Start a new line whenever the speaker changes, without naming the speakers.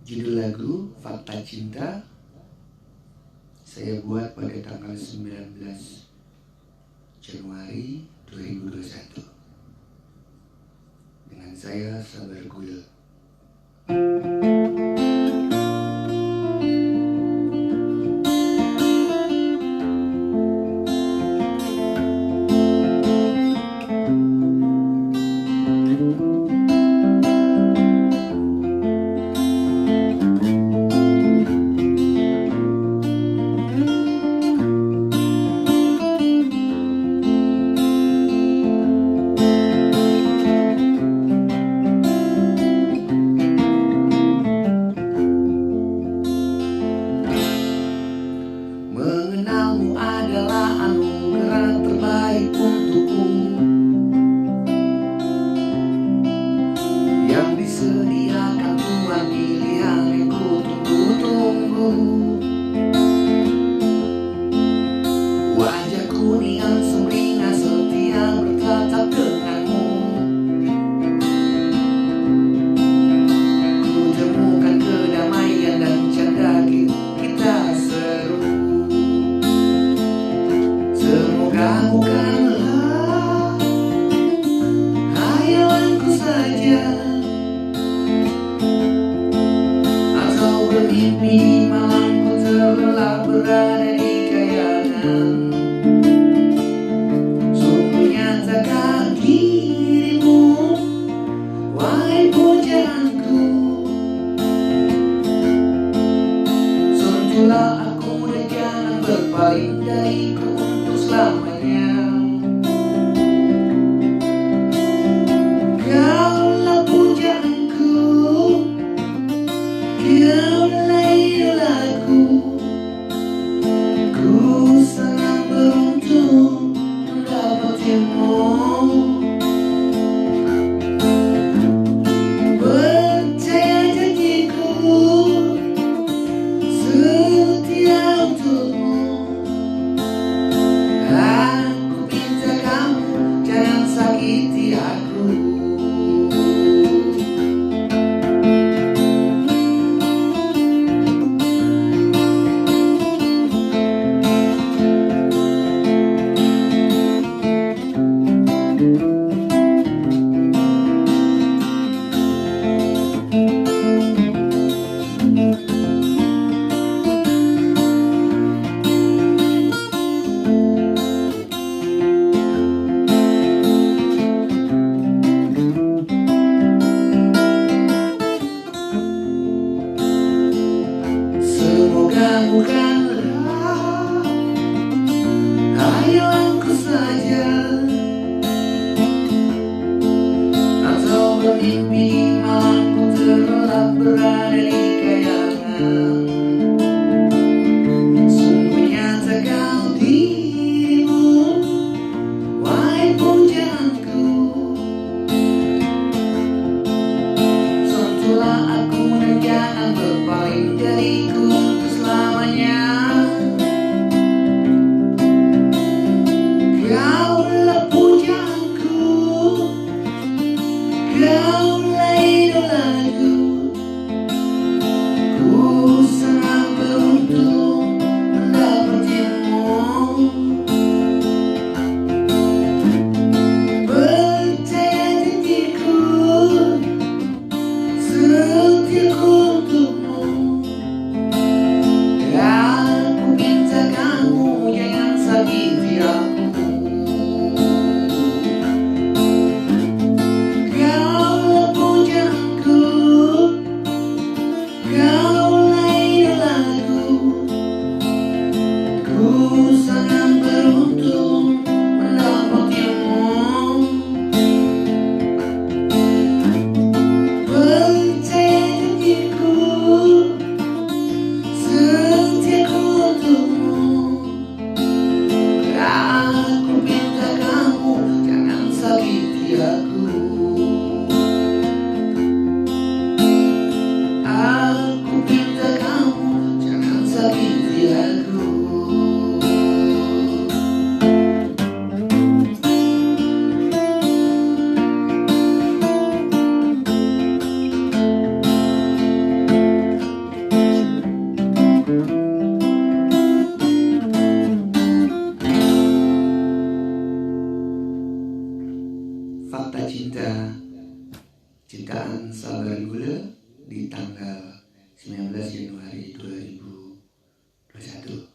Judul lagu Fakta Cinta saya buat pada tanggal 19 Januari 2021 dengan saya Sabar Gulò. Mengenalmu adalah anugerah terbaik untukku yang disediakan Tuhan, pilihan yang kutunggu-tunggu. Wajahku nian sumringah setia bertatap denganmu. Kutemukan kedamaian dan canda kita seru. Semoga bukanlah hayalanku saja, atau bermimpi malamku terlelap berada di kayangan. Sungguh nyatakan dirimu, wahai pujaanku. Sentuhlah aku dan jangan berpaling dariku untuk selamanya. Kaulah pujaanku, kaulah idolaku. Ku sangat beruntung mendapatimu. Percaya janjiku setia untukmu. Aku minta kamu jangan sakiti aku. Semoga bukanlah hayalanku saja, atau bermimpi malamku terlelap berada di kayangan. Sungguh nyata kau dirimu, wahai pujaanku. Sentuhlah aku dan jangan berpaling dariku untuk selamanya. Kaulah pujaanku, kaulah Fakta Cinta ciptaan Sabar Gulò di tanggal 19 Januari 2021.